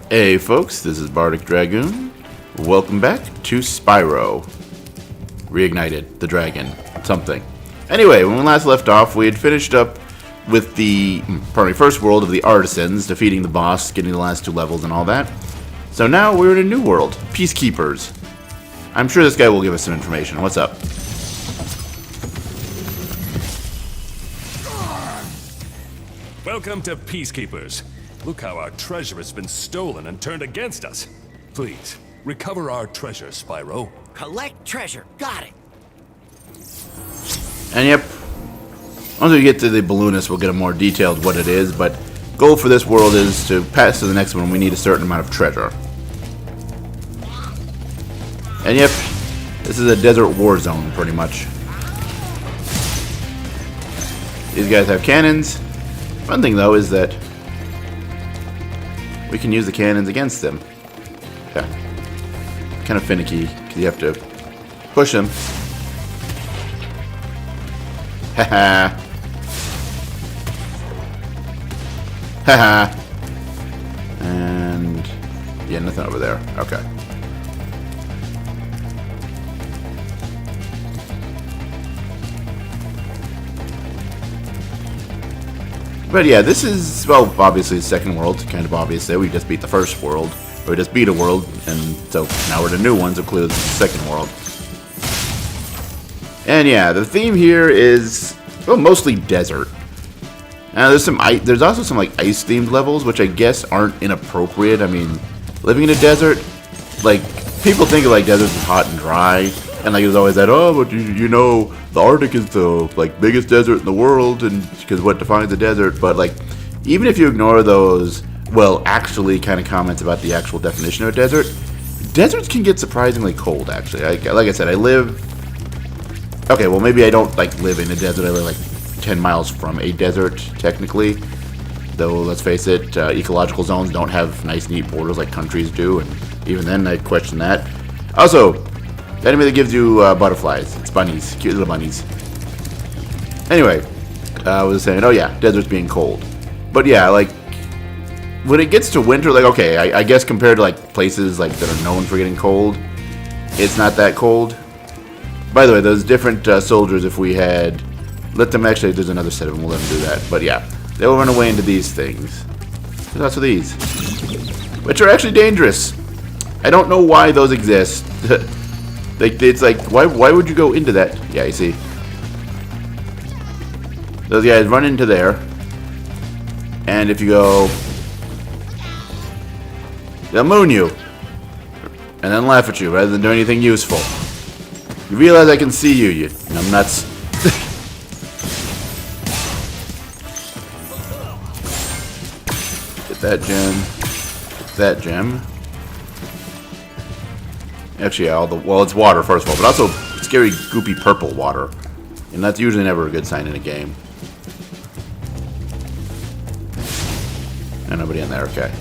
Hey folks, this is Bardic Dragoon. Welcome back to Spyro Reignited, the dragon, something. Anyway, when we last left off, we had finished up with the first world of the artisans, defeating the boss, getting the last 2 levels and all that. So now we're in a new world, Peacekeepers. I'm sure this guy will give us some information. What's up? Welcome to Peacekeepers. Look how our treasure has been stolen and turned against us. Please, recover our treasure, Spyro. Collect treasure. Got it. And yep, once we get to the balloonist, we'll get a more detailed what it is, but goal for this world is to pass to the next one. We need a certain amount of treasure. And yep, this is a desert war zone, pretty much. These guys have cannons. One thing, though, is that we can use the cannons against them. Yeah. Kind of finicky, because you have to push them. Haha. Haha. And yeah, nothing over there. Okay. But yeah, this is, well, obviously the second world. Kind of obvious there. We just beat the first world. Or we just beat a world, and so now we're in a new one, so clearly this is the second world. And yeah, the theme here is, well, mostly desert. Now there's also some like ice themed levels, which I guess aren't inappropriate. I mean, living in a desert, like, people think of like deserts as hot and dry, and like it was always that, oh, but you know, the Arctic is the like biggest desert in the world, and because what defines a desert. But like, even if you ignore those, well, actually kind of comments about the actual definition of a desert, deserts can get surprisingly cold. Actually, like I said, I live. Okay, well, maybe I don't like live in a desert. I live like 10 miles from a desert, technically. Though, let's face it, ecological zones don't have nice, neat borders like countries do, and even then, I question that. Also, the enemy that gives you butterflies. It's bunnies, cute little bunnies. Anyway, I was saying, oh yeah, deserts being cold. But yeah, like, when it gets to winter, like, okay, I guess compared to like places like that are known for getting cold, it's not that cold. By the way, those different soldiers, if we had let them, actually, there's another set of them, we'll let them do that. But yeah, they will run away into these things. There's lots of these, which are actually dangerous. I don't know why those exist. Like, it's like, why would you go into that? Yeah, you see, those guys run into there, and if you go, they'll moon you, and then laugh at you rather than do anything useful. You realize I can see you, you numbnuts. Get that gem. Get that gem. Actually, yeah, well, it's water, first of all, but also scary, goopy purple water. And that's usually never a good sign in a game. And nobody in there, okay.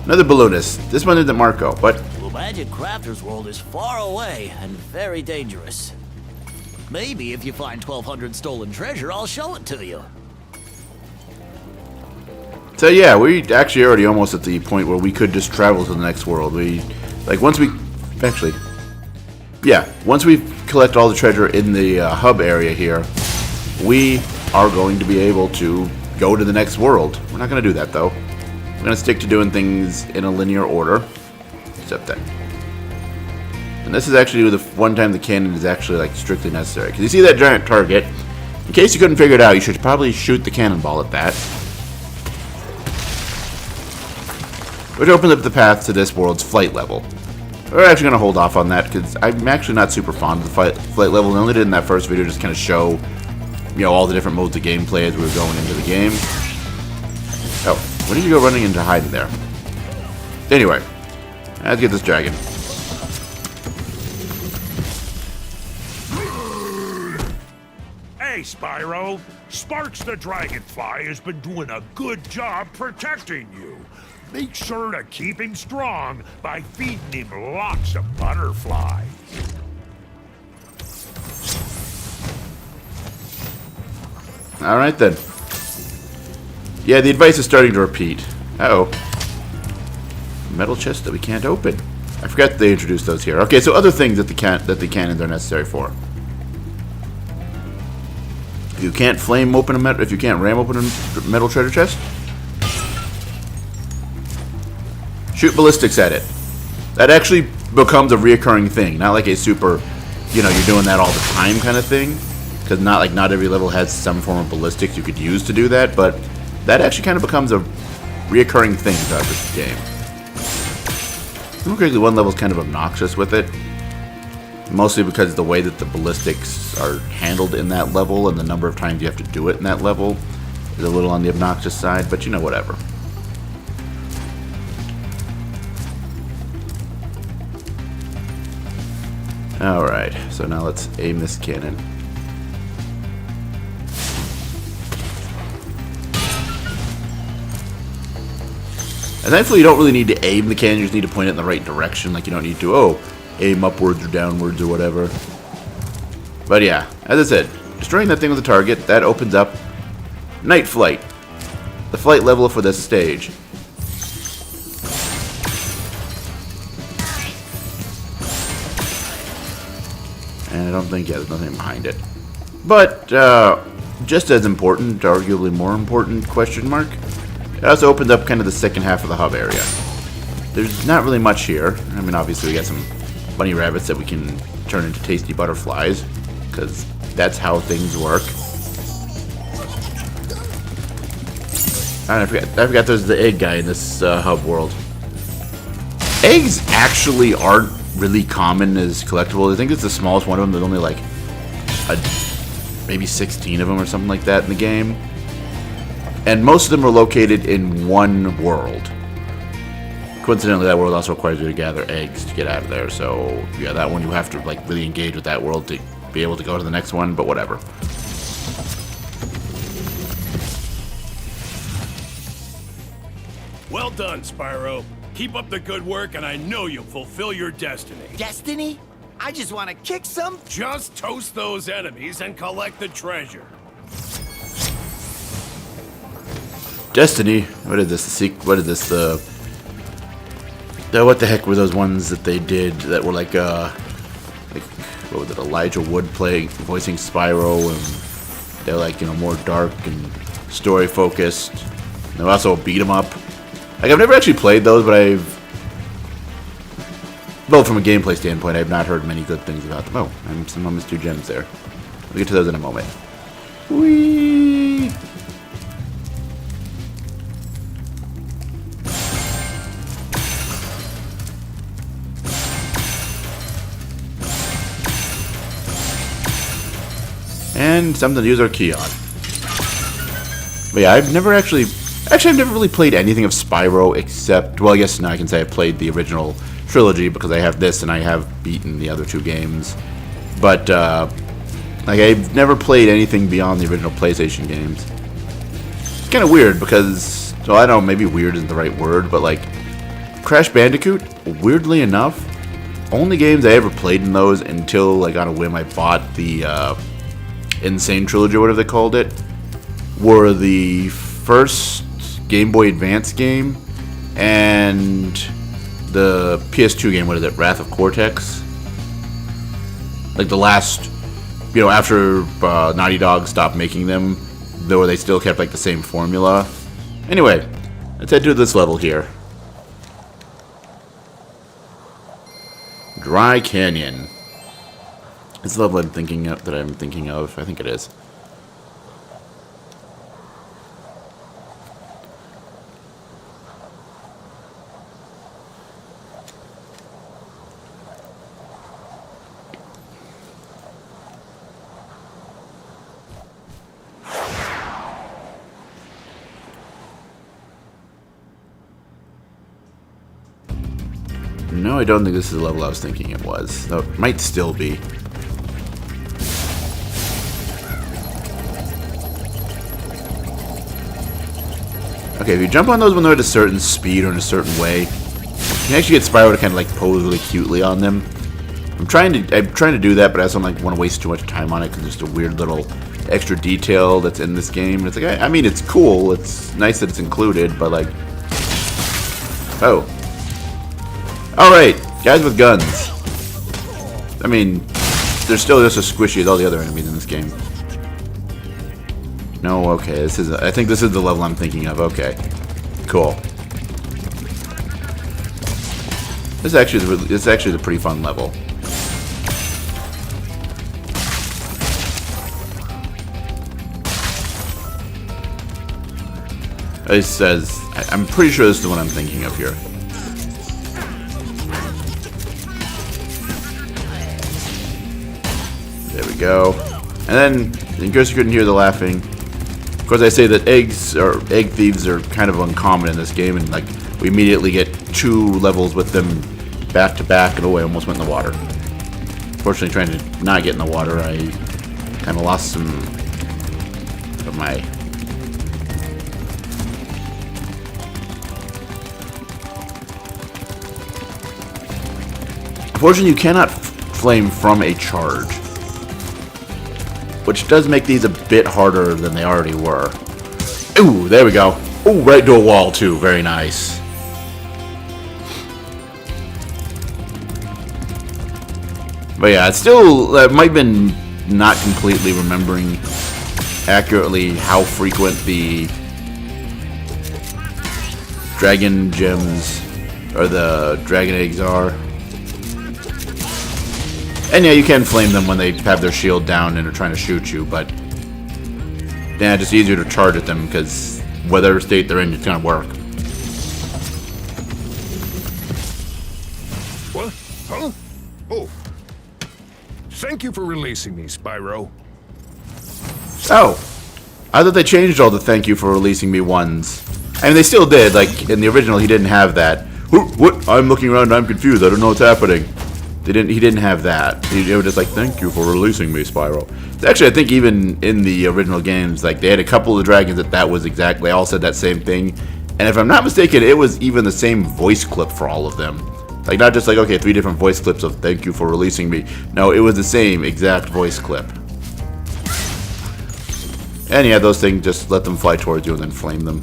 Another balloonist. This one isn't Marco, but Magic Crafter's world is far away and very dangerous. Maybe if you find 1,200 stolen treasure, I'll show it to you. so yeah, we actually already almost at the point where we could just travel to the next world. Once we collect all the treasure in the hub area here, we are going to be able to go to the next world. We're not going to do that, though. We're going to stick to doing things in a linear order. Except that. And this is actually the one time the cannon is actually like strictly necessary. Because you see that giant target. In case you couldn't figure it out, you should probably shoot the cannonball at that. Which opens up the path to this world's flight level. We're actually going to hold off on that because I'm actually not super fond of the flight level. I only did in that first video just kind of show, you know, all the different modes of gameplay as we were going into the game. Oh, when did you go running into hiding there? Anyway. Let's get this dragon. Hey, Spyro. Sparks the Dragonfly has been doing a good job protecting you. Make sure to keep him strong by feeding him lots of butterflies. Alright then. Yeah, the advice is starting to repeat. Uh-oh. metal chest that we can't open. I forgot they introduced those here. Okay, so other things that the cannons are necessary for. If you can't flame open a metal, if you can't ram open a metal treasure chest, shoot ballistics at it. That actually becomes a reoccurring thing, not like a super, you're doing that all the time kind of thing. Because not every level has some form of ballistics you could use to do that, but that actually kind of becomes a reoccurring thing throughout this game. Correctly, one level is kind of obnoxious with it, mostly because the way that the ballistics are handled in that level and the number of times you have to do it in that level is a little on the obnoxious side, but whatever. Alright, so now let's aim this cannon. And thankfully you don't really need to aim the cannon, you just need to point it in the right direction. Like, you don't need to, aim upwards or downwards or whatever. But yeah, as I said, destroying that thing with a target, that opens up Night Flight, the flight level for this stage. And I don't think, there's nothing behind it. But, just as important, arguably more important, question mark, it also opens up kind of the second half of the hub area. There's not really much here. I mean, obviously we got some bunny rabbits that we can turn into tasty butterflies, because that's how things work. I forgot there's the egg guy in this hub world. Eggs actually aren't really common as collectibles. I think it's the smallest one of them. There's only like maybe 16 of them or something like that in the game. And most of them are located in one world. Coincidentally, that world also requires you to gather eggs to get out of there. So, yeah, that one you have to like really engage with that world to be able to go to the next one, but whatever. Well done, Spyro. Keep up the good work, and I know you'll fulfill your destiny. Destiny? I just want to kick some. Just toast those enemies and collect the treasure. Destiny? What is this? What is this? What the heck were those ones that they did that were like what was it? Elijah Wood voicing Spyro, and they're like more dark and story focused. They're also beat 'em up. Like, I've never actually played those, but well, from a gameplay standpoint, I've not heard many good things about them. Oh, and some almost 2 gems there. We'll get to those in a moment. Whee! And something to use our key on. But yeah, I've never really played anything of Spyro except, well, I guess now I can say I've played the original trilogy because I have this and I have beaten the other 2 games. But, like, I've never played anything beyond the original PlayStation games. It's kind of weird because, well, I don't know, maybe weird isn't the right word, but, like, Crash Bandicoot, weirdly enough, only games I ever played in those until, like, on a whim I bought the, Insane Trilogy, or whatever they called it, were the first Game Boy Advance game and the PS2 game, what is it, Wrath of Cortex? Like the last, after Naughty Dog stopped making them, though they still kept like the same formula. Anyway, let's head to this level here. Dry Canyon. It's the level I'm thinking of. I think it is. No, I don't think this is the level I was thinking it was. Though it might still be. Okay, if you jump on those when they're at a certain speed or in a certain way, you can actually get Spyro to kind of like pose really cutely on them. I'm trying to do that, but I also don't want to waste too much time on it because there's just a weird little extra detail that's in this game. And it's like, I mean, it's cool. It's nice that it's included, but like, oh, Alright, guys with guns. I mean, they're still just as squishy as all the other enemies in this game. No, okay, this is. I think this is the level I'm thinking of. Okay, cool. This is actually a pretty fun level. It says, I'm pretty sure this is the one I'm thinking of here. There we go. And then, in case you couldn't hear the laughing, of course I say that egg thieves are kind of uncommon in this game, and like we immediately get 2 levels with them back to back, and oh, I almost went in the water. Fortunately, trying to not get in the water, I kind of lost some of my... Unfortunately, you cannot flame from a charge, which does make these a bit harder than they already were. Ooh, there we go. Ooh, right into a wall, too. Very nice. But yeah, it's still... I might have been not completely remembering accurately how frequent the dragon gems or the dragon eggs are. And yeah, you can flame them when they have their shield down and are trying to shoot you, but yeah, it's just easier to charge at them because whatever state they're in, it's gonna work. What? Huh? Oh. Thank you for releasing me, Spyro. Oh, I thought they changed all the thank you for releasing me ones. I mean, they still did. Like in the original, he didn't have that. What? I'm looking around and I'm confused. I don't know what's happening. He didn't have that. They were just like, thank you for releasing me, Spyro. Actually, I think even in the original games, like they had a couple of dragons that was exactly, they all said that same thing. And if I'm not mistaken, it was even the same voice clip for all of them. Like not just like, okay, 3 different voice clips of thank you for releasing me. No, it was the same exact voice clip. And yeah, those things, just let them fly towards you and then flame them.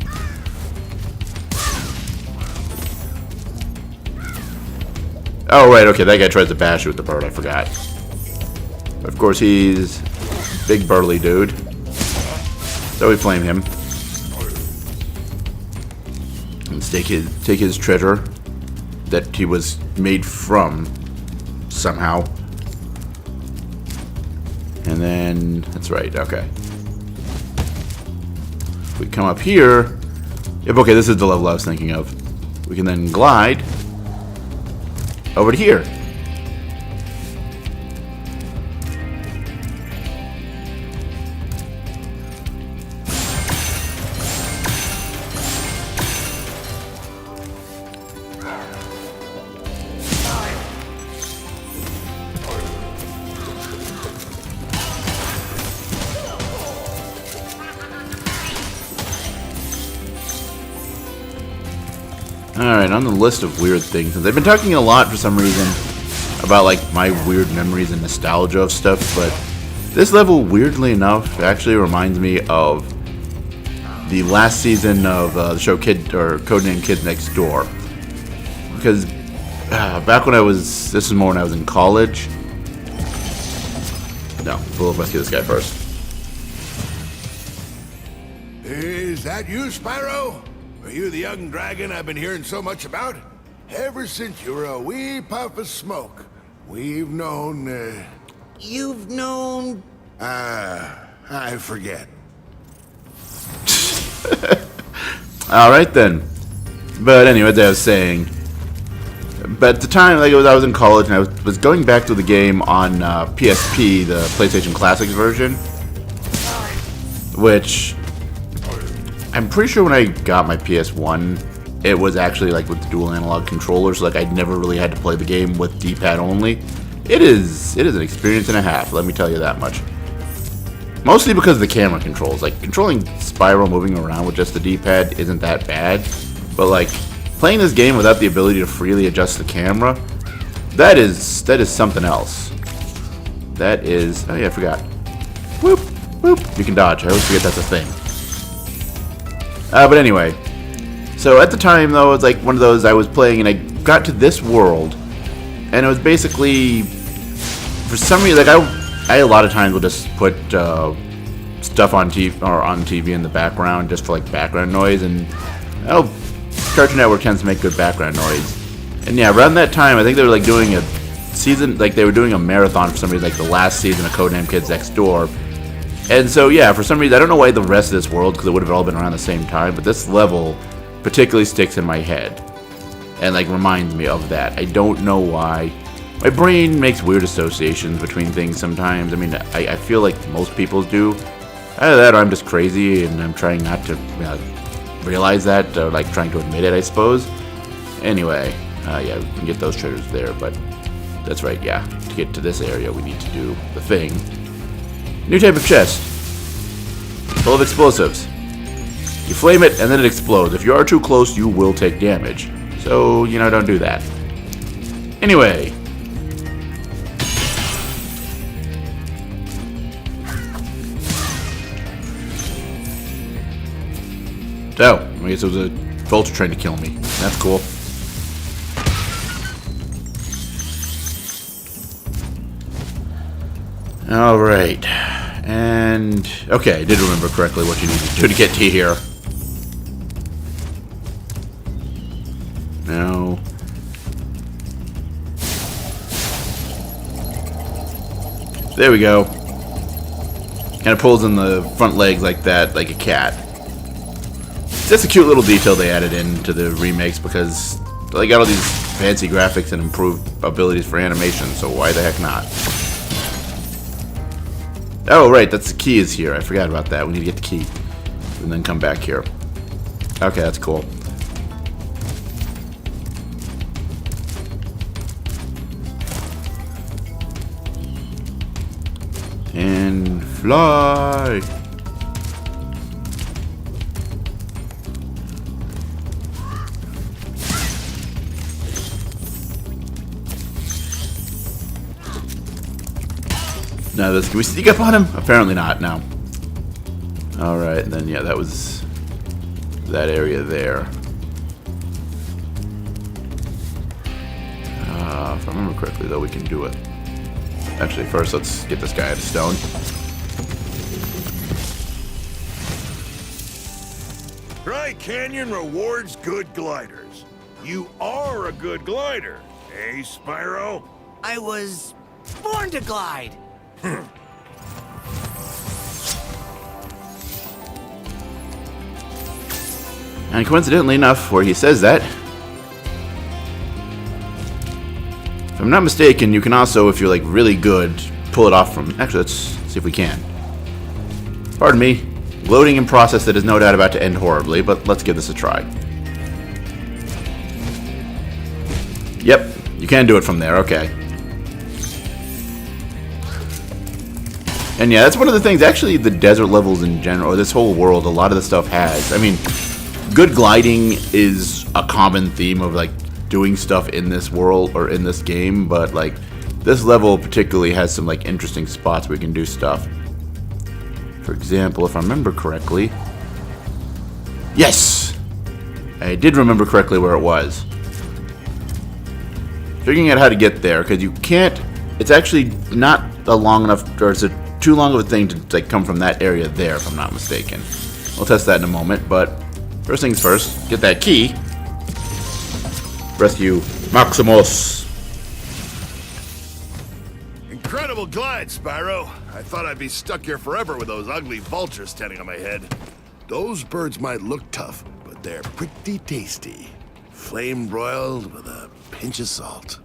Oh, right, okay, that guy tries to bash you with the bird, I forgot. Of course, he's a big burly dude. So we flame him. Let's take his treasure that he was made from, somehow. And then, that's right, okay. If we come up here, yep, okay, this is the level I was thinking of. We can then glide over to here. Alright, on the list of weird things, and they've been talking a lot for some reason about like my weird memories and nostalgia of stuff, but this level, weirdly enough, actually reminds me of the last season of the show Codename Kids Next Door. Because back when this is more when I was in college. No, we'll rescue this guy first. Is that you, Spyro? Are you the young dragon I've been hearing so much about? Ever since you were a wee puff of smoke, we've known, You've known... I forget. Alright then. But anyway, as I was saying, but at the time, like I was in college and I was going back to the game on PSP, the PlayStation Classics version, which I'm pretty sure when I got my PS1, it was actually like with the dual analog controller, so like I never really had to play the game with D-pad only. It is an experience and a half, let me tell you that much. Mostly because of the camera controls. Like controlling Spyro moving around with just the D-pad isn't that bad, but like playing this game without the ability to freely adjust the camera, that is something else. That is, oh yeah, I forgot. Whoop, whoop. You can dodge. I always forget that's a thing. But anyway, So at the time, though, it was like one of those I was playing, and I got to this world, and it was basically, for some reason, like I a lot of times will just put stuff on TV in the background just for like background noise, and Cartoon Network tends to make good background noise. And yeah, around that time, I think they were like doing a season, like they were doing a marathon for some reason, like the last season of Codename Kids Next Door. And so yeah, for some reason, I don't know why the rest of this world, because it would have all been around the same time, but this level particularly sticks in my head and like reminds me of that. I don't know why. My brain makes weird associations between things sometimes. I mean, I feel like most people do. Either that or I'm just crazy and I'm trying not to realize that, or like trying to admit it, I suppose. Anyway, yeah, we can get those treasures there, but that's right, yeah. To get to this area, we need to do the thing. New type of chest. Full of explosives. You flame it, and then it explodes. If you are too close, you will take damage. So, don't do that. Anyway. So, I guess it was a vulture trying to kill me. That's cool. Alright. And, okay, I did remember correctly what you need to do to get to here. No. There we go. Kind of pulls in the front legs like that, like a cat. That's a cute little detail they added into the remakes because they got all these fancy graphics and improved abilities for animation, so why the heck not? Oh, right, that's the key is here. I forgot about that. We need to get the key and then come back here. Okay, that's cool. And fly! Now, can we sneak up on him? Apparently not, no. Alright, and then, yeah, that was that area there. If I remember correctly, though, we can do it. Actually, first, let's get this guy out of stone. Dry Canyon rewards good gliders. You are a good glider, eh, Spyro? I was born to glide. And coincidentally enough, where he says that, if I'm not mistaken, you can also, if you're like really good, pull it off from. Actually, let's see if we can. Pardon me. Loading in process that is no doubt about to end horribly, but let's give this a try. Yep, you can do it from there, okay. And yeah, that's one of the things, actually, the desert levels in general, or this whole world, a lot of the stuff has. I mean, good gliding is a common theme of, like, doing stuff in this world, or in this game, but, like, this level particularly has some, like, interesting spots where you can do stuff. For example, if I remember correctly... Yes! I did remember correctly where it was. Figuring out how to get there, because you can't... It's actually not a long enough, or it's a too long of a thing to like come from that area there, if I'm not mistaken. We'll test that in a moment, but first things first, get that key. Rescue Maximus. Incredible glide, Spyro. I thought I'd be stuck here forever with those ugly vultures standing on my head. Those birds might look tough, but they're pretty tasty. Flame broiled with a pinch of salt.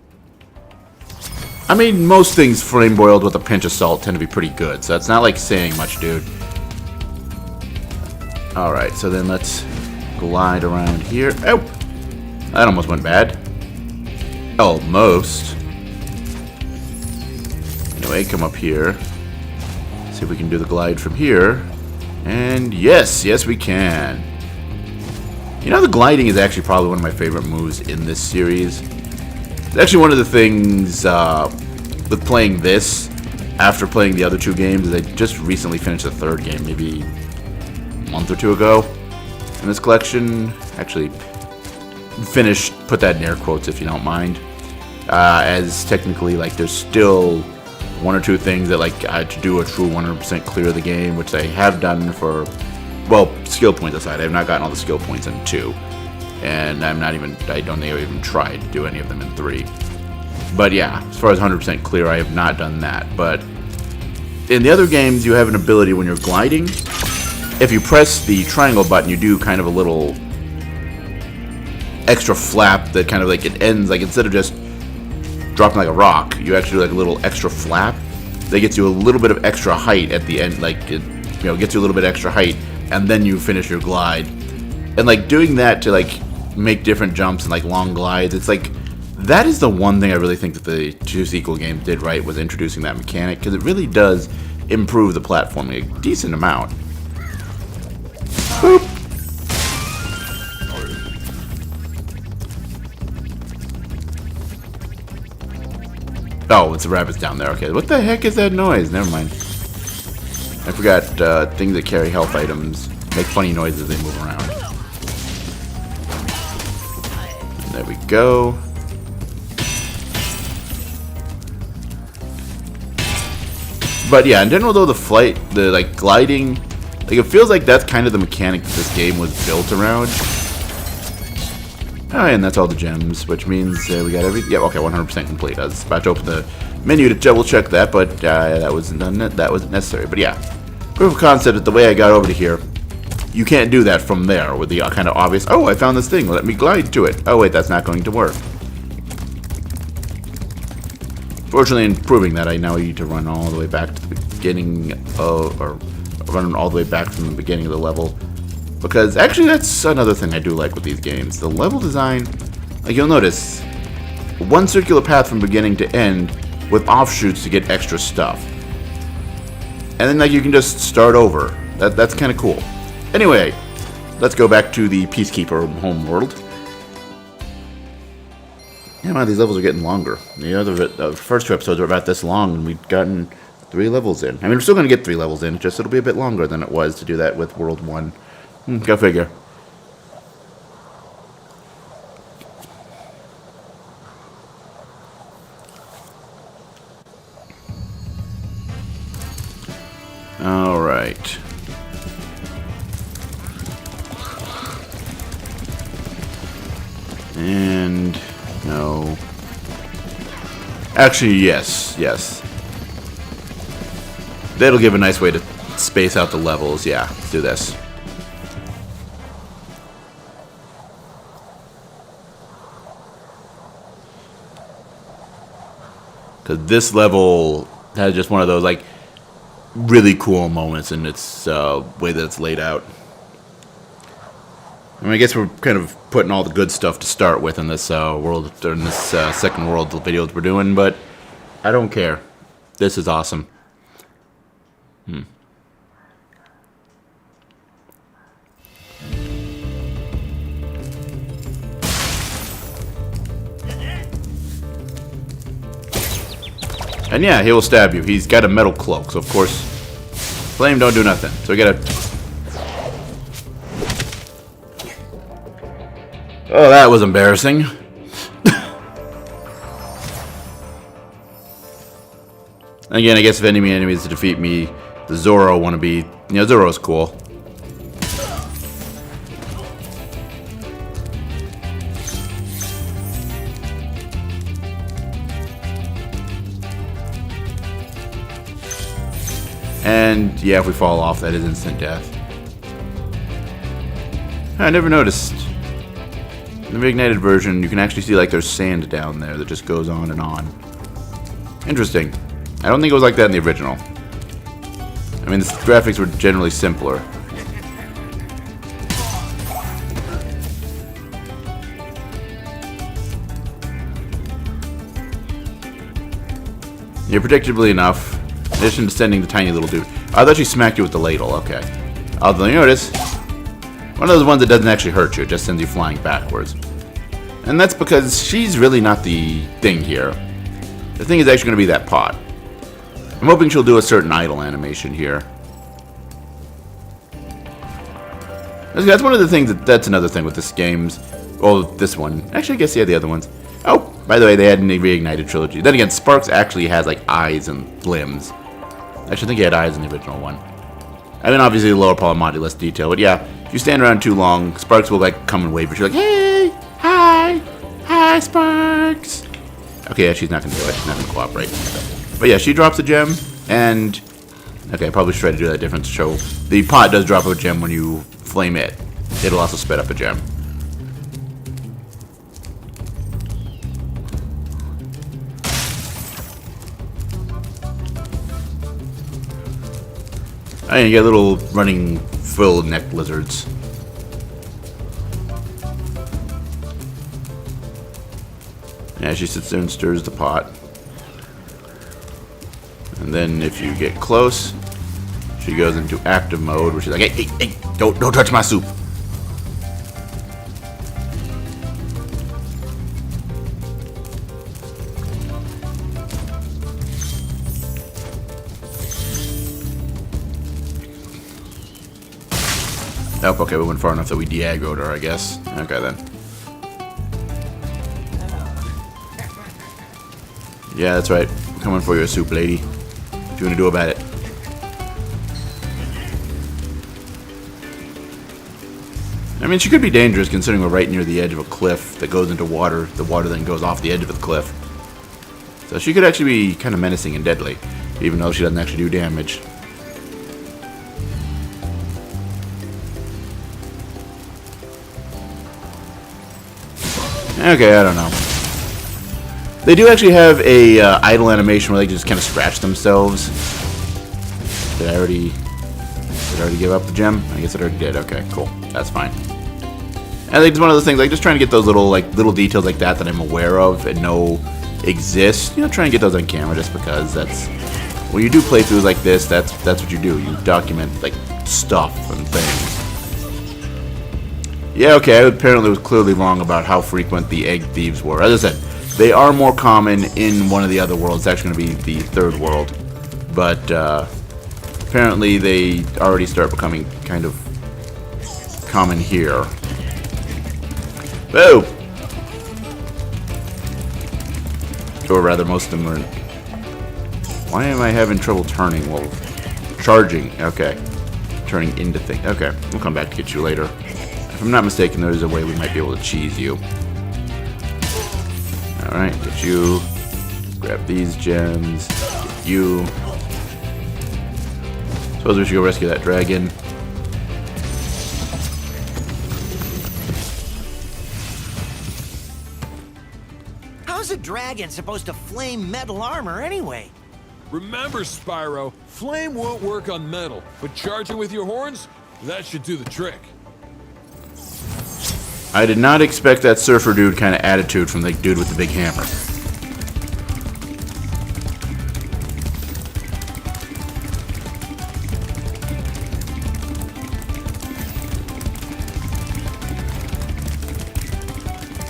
I mean, most things flame boiled with a pinch of salt tend to be pretty good, so it's not like saying much, dude. Alright, so then let's glide around here. Oh! That almost went bad. Almost. Anyway, come up here. See if we can do the glide from here. And yes, yes we can. You know, the gliding is actually probably one of my favorite moves in this series. It's actually one of the things with playing this after playing the other two games is I just recently finished the third game, maybe a month or two ago in this collection. actually put that in air quotes if you don't mind, as technically, like, there's still one or two things that, like, I had to do a true 100% clear of the game, which I have done for, well, skill points aside. I have not gotten all the skill points in 2, and I don't think I've even tried to do any of them in 3. But yeah, as far as 100% clear, I have not done that. But in the other games, you have an ability when you're gliding. If you press the triangle button, you do kind of a little extra flap that kind of, like, it ends, like, instead of just dropping like a rock, you actually do like a little extra flap that gets you a little bit of extra height at the end, like, it, gets you a little bit extra height, and then you finish your glide. And, like, doing that to, like, make different jumps and, like, long glides, it's like, that is the one thing I really think that the 2 sequel games did right, was introducing that mechanic, because it really does improve the platforming a decent amount. Boop. Oh, it's the rabbits down there. Okay, what the heck is that noise? Never mind. I forgot things that carry health items make funny noises as they move around. And there we go. But yeah, in general though, the like gliding, like, it feels like that's kind of the mechanic that this game was built around. Oh, and that's all the gems, which means we got every. Yeah, okay, 100% complete. I was about to open the menu to double check that, but that wasn't necessary. But yeah, proof of concept that the way I got over to here, you can't do that from there with the kind of obvious. Oh, I found this thing. Let me glide to it. Oh wait, that's not going to work. Fortunately, in proving that, I now need to run all the way back to the beginning of, or run all the way back from the beginning of the level. Because, actually, that's another thing I do like with these games. The level design, like, you'll notice, one circular path from beginning to end with offshoots to get extra stuff. And then, like, you can just start over. That's kind of cool. Anyway, let's go back to the Peacekeeper homeworld. Yeah, man, these levels are getting longer. The first 2 episodes were about this long, and we've gotten 3 levels in. I mean, we're still going to get 3 levels in, just it'll be a bit longer than it was to do that with World 1. Go figure. All right. And no. Actually, yes. That'll give a nice way to space out the levels. Yeah, let's do this. Because this level has just one of those, like, really cool moments in its way that it's laid out. I mean, I guess we're kind of putting all the good stuff to start with in this world, or in this second world video that we're doing, but I don't care. This is awesome. And yeah, he will stab you. He's got a metal cloak, so of course, flame don't do nothing. So we gotta. Oh, that was embarrassing. Again, I guess if enemy enemies to defeat me, the Zoro want to be. Zoro's cool. And yeah, if we fall off, that is instant death. I never noticed. In the Reignited version, you can actually see, like, there's sand down there that just goes on and on. Interesting. I don't think it was like that in the original. I mean, the graphics were generally simpler. Yeah, predictably enough, in addition to sending the tiny little dude. I thought she smacked you with the ladle, okay. Although you notice, one of those ones that doesn't actually hurt you, it just sends you flying backwards. And that's because she's really not the thing here. The thing is actually going to be that pot. I'm hoping she'll do a certain idle animation here. That's one of the things that's another thing with this game's. Well, this one. Actually, I guess, yeah, the other ones. Oh, by the way, they had a Reignited trilogy. Then again, Sparks actually has, like, eyes and limbs. Actually, I think he had eyes in the original one. I mean, obviously, the lower polymonty, less detail. But yeah, if you stand around too long, Sparks will, like, come and wave at you. Like, hey, hi, Sparks. Okay, yeah, she's not going to do it. She's not going to cooperate. But yeah, she drops a gem, and... Okay, I probably should try to do that different to show. The pot does drop a gem when you flame it. It'll also spit up a gem. Oh, you get little running frill neck lizards. Yeah, she sits there and stirs the pot. And then if you get close, she goes into active mode, where she's like, hey, don't touch my soup. Oh, okay, we went far enough that we de-aggroed her, I guess. Okay, then. Yeah, that's right. I'm coming for your soup, lady. What you gonna do about it? I mean, she could be dangerous considering we're right near the edge of a cliff that goes into water. The water then goes off the edge of the cliff. So she could actually be kind of menacing and deadly, even though she doesn't actually do damage. Okay, I don't know. They do actually have a idle animation where they just kind of scratch themselves. Did I already give up the gem? I guess I already did. Okay, cool. That's fine. I think it's one of those things, like just trying to get those little details like that I'm aware of and know exist. You know, try and get those on camera just because that's when you do playthroughs like this. That's what you do. You document like stuff and things. Yeah, okay, I apparently was clearly wrong about how frequent the egg thieves were. As I said, they are more common in one of the other worlds. It's actually going to be the third world. But apparently they already start becoming kind of common here. Whoa! Or rather, most of them are... Why am I having trouble turning? Well, charging. Okay. Turning into things. Okay, we'll come back to get you later. If I'm not mistaken, there's a way we might be able to cheese you. Alright, get you. Grab these gems. Get you. Suppose we should go rescue that dragon. How's a dragon supposed to flame metal armor anyway? Remember, Spyro, flame won't work on metal, but charging with your horns, that should do the trick. I did not expect that surfer dude kind of attitude from the dude with the big hammer.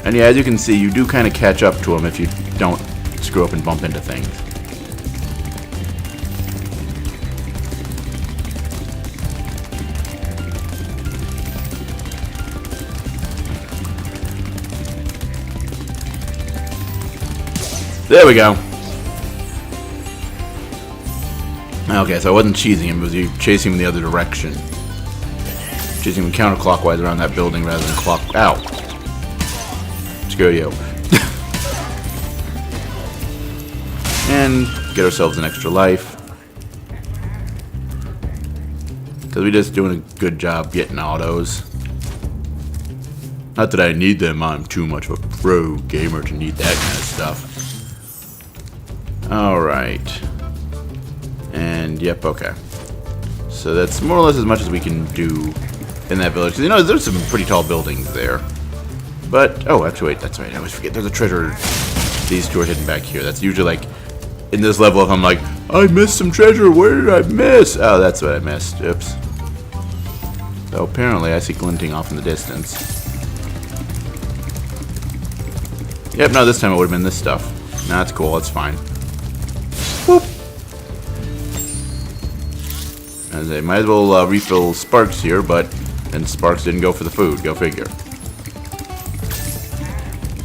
And yeah, as you can see, you do kind of catch up to him if you don't screw up and bump into things. There we go. Okay, so I wasn't cheesing him, it was you chasing him in the other direction. Chasing him counterclockwise around that building rather than clock... Ow! Screw you. And get ourselves an extra life. Because we're just doing a good job getting autos. Not that I need them, I'm too much of a pro gamer to need that kind of stuff. Alright. And, yep, okay. So that's more or less as much as we can do in that village. Because, you know, there's some pretty tall buildings there. But, oh, actually, wait, that's right. I always forget. There's a treasure. These two are hidden back here. That's usually, like, in this level, if I'm like, I missed some treasure. Where did I miss? Oh, that's what I missed. Oops. So, apparently, I see glinting off in the distance. Yep, no, this time it would have been this stuff. No, that's cool. That's fine. Whoop. And they might as well refill sparks here, but and Sparks didn't go for the food. Go figure.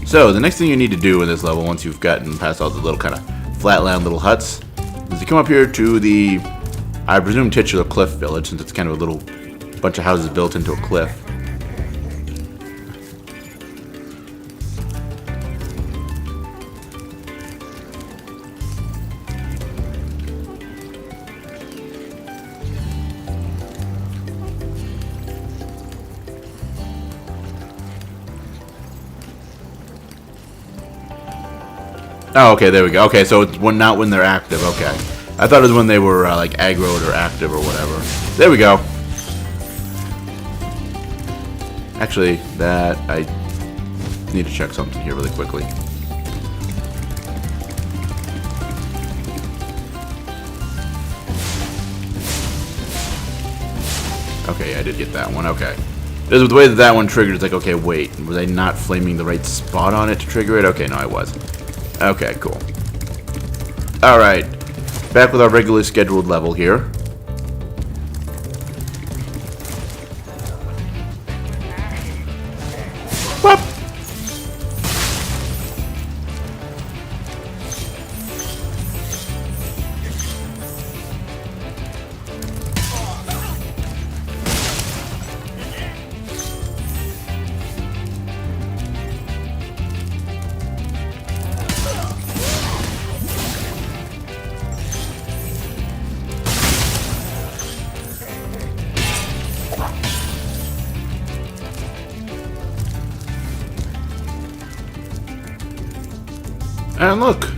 So, the next thing you need to do in this level, once you've gotten past all the little kind of flatland little huts, is to come up here to the, I presume, titular cliff village, since it's kind of a little bunch of houses built into a cliff. Oh, okay, there we go. Okay, so it's not when they're active. Okay. I thought it was when they were, like, aggroed or active or whatever. There we go. Actually, I need to check something here really quickly. Okay, I did get that one. Okay. Because with the way that one triggered, it's like, okay, wait. Was I not flaming the right spot on it to trigger it? Okay, no, I was. Okay, cool. Alright. Back with our regularly scheduled level here. Whoop! And look!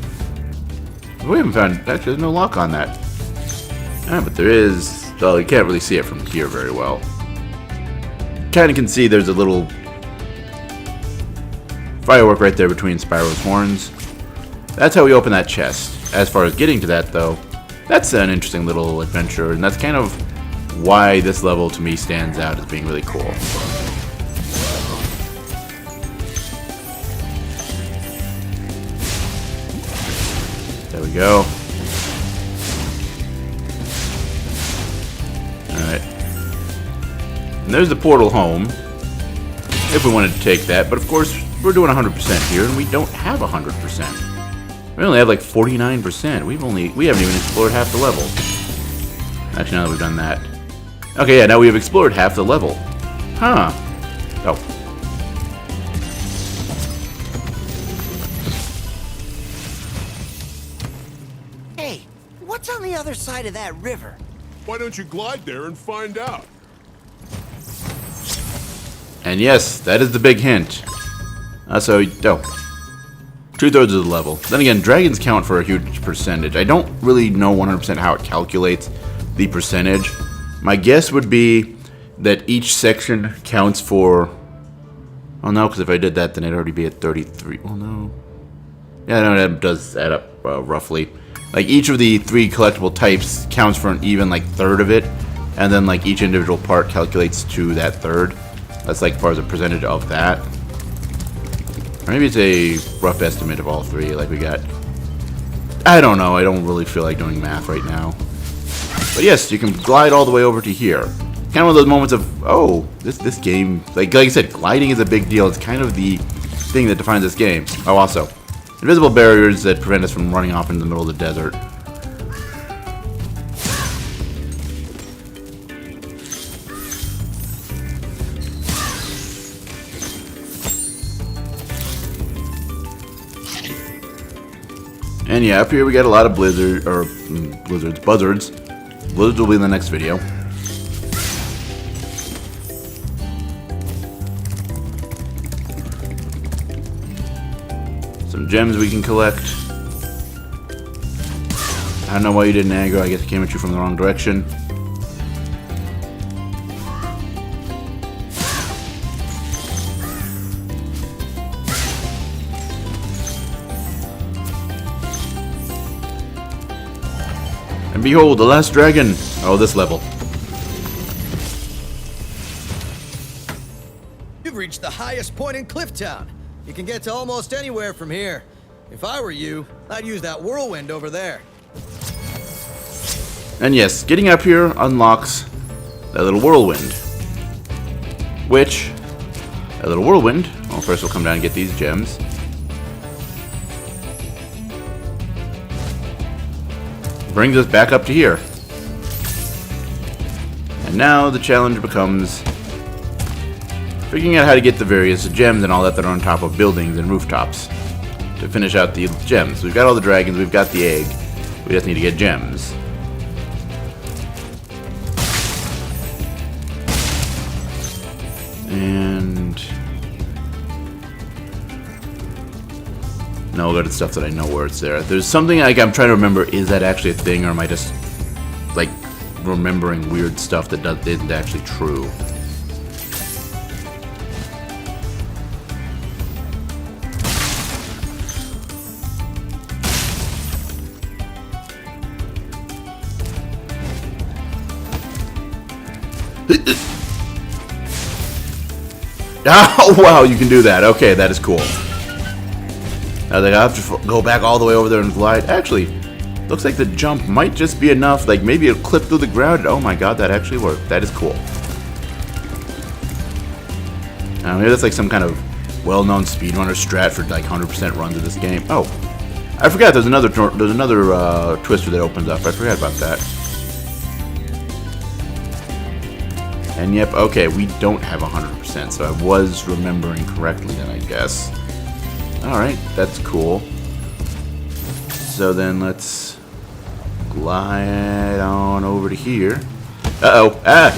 We haven't found... Actually, there's no lock on that. But there is... Well, you can't really see it from here very well. Kind of can see there's a little... firework right there between Spyro's horns. That's how we open that chest. As far as getting to that, though, that's an interesting little adventure, and that's kind of why this level, to me, stands out as being really cool. There we go. Alright. And there's the portal home. If we wanted to take that. But of course, we're doing 100% here, and we don't have 100%. We only have like 49%. We haven't even explored half the level. Actually, now that we've done that. Okay, yeah, now we have explored half the level. Huh. Oh. What's on the other side of that river? Why don't you glide there and find out? And yes, that is the big hint. So, 2/3 of the level. Then again, dragons count for a huge percentage. I don't really know 100% how it calculates the percentage. My guess would be that each section counts for... Oh no, because if I did that, then it'd already be at 33. Well, no. Yeah, no, that does add up roughly. Like, each of the 3 collectible types counts for an even, like, third of it. And then, like, each individual part calculates to that third. That's, like, far as a percentage of that. Or maybe it's a rough estimate of all 3, like we got. I don't know. I don't really feel like doing math right now. But yes, you can glide all the way over to here. Kind of one of those moments of, oh, this game... Like I said, gliding is a big deal. It's kind of the thing that defines this game. Oh, also... invisible barriers that prevent us from running off into the middle of the desert. And yeah, up here we got a lot of buzzards. Blizzards will be in the next video. Some gems we can collect. I don't know why you didn't aggro. I guess it came at you from the wrong direction. And behold, the last dragon. Oh, this level. You've reached the highest point in Clifftown. You can get to almost anywhere from here. If I were you, I'd use that whirlwind over there. And yes, getting up here unlocks that little whirlwind. which, a little whirlwind. Well, first we'll come down and get these gems. Brings us back up to here. And now the challenge becomes figuring out how to get the various gems and all that are on top of buildings and rooftops to finish out the gems. We've got all the dragons, we've got the egg. We just need to get gems. And no, we'll go to stuff that I know where it's there. There's something like I'm trying to remember, is that actually a thing, or am I just like remembering weird stuff that isn't actually true? Oh, wow, you can do that. Okay, that is cool. I was like, I have to go back all the way over there and glide. Actually, looks like the jump might just be enough. Like, maybe it'll clip through the ground. Oh my god, that actually worked. That is cool. Maybe that's like some kind of well-known speedrunner strat for like 100% runs of this game. Oh, I forgot there's another twister that opens up. I forgot about that. And yep, okay, we don't have 100%, so I was remembering correctly then, I guess. Alright, that's cool. So then let's glide on over to here. Uh-oh, ah!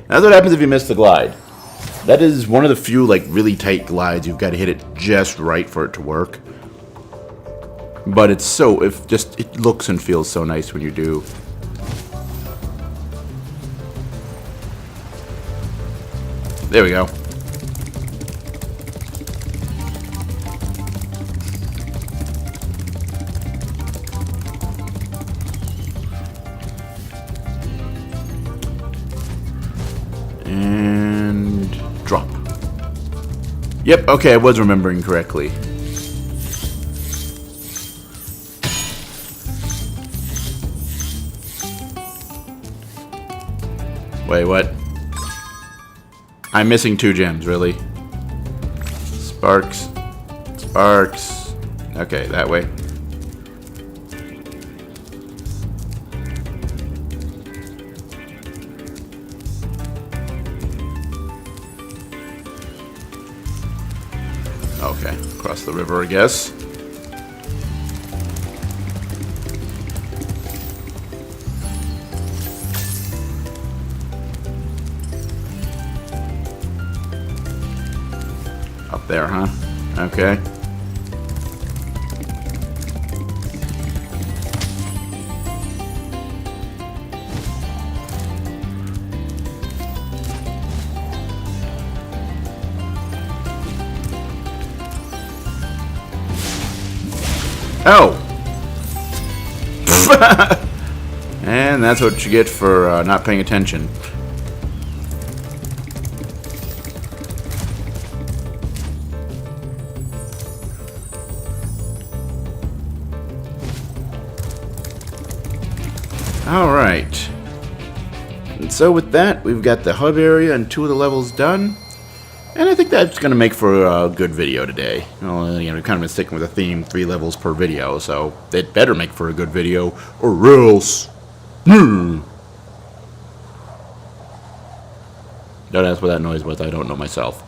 That's what happens if you miss the glide. That is one of the few, like, really tight glides. You've got to hit it just right for it to work. But it's so, it looks and feels so nice when you do. There we go. And drop. Yep, okay, I was remembering correctly. Wait, what? I'm missing 2 gems, really? Sparks. Sparks. Okay, that way. Okay, across the river, I guess. Up there, huh? Okay. Oh! And that's what you get for not paying attention. Alright. And so with that, we've got the hub area and 2 of the levels done. And I think that's going to make for a good video today. Well, you know, we've kind of been sticking with a theme, 3 levels per video, so it better make for a good video, or else... Don't ask what that noise was, I don't know myself.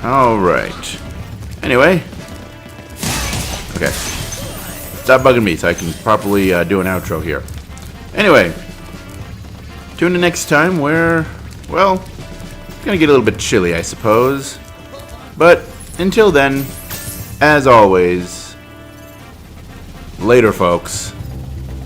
Alright. Anyway. Okay. Stop bugging me so I can properly do an outro here. Anyway. Tune in next time where, well, it's gonna get a little bit chilly, I suppose. But until then, as always, later, folks.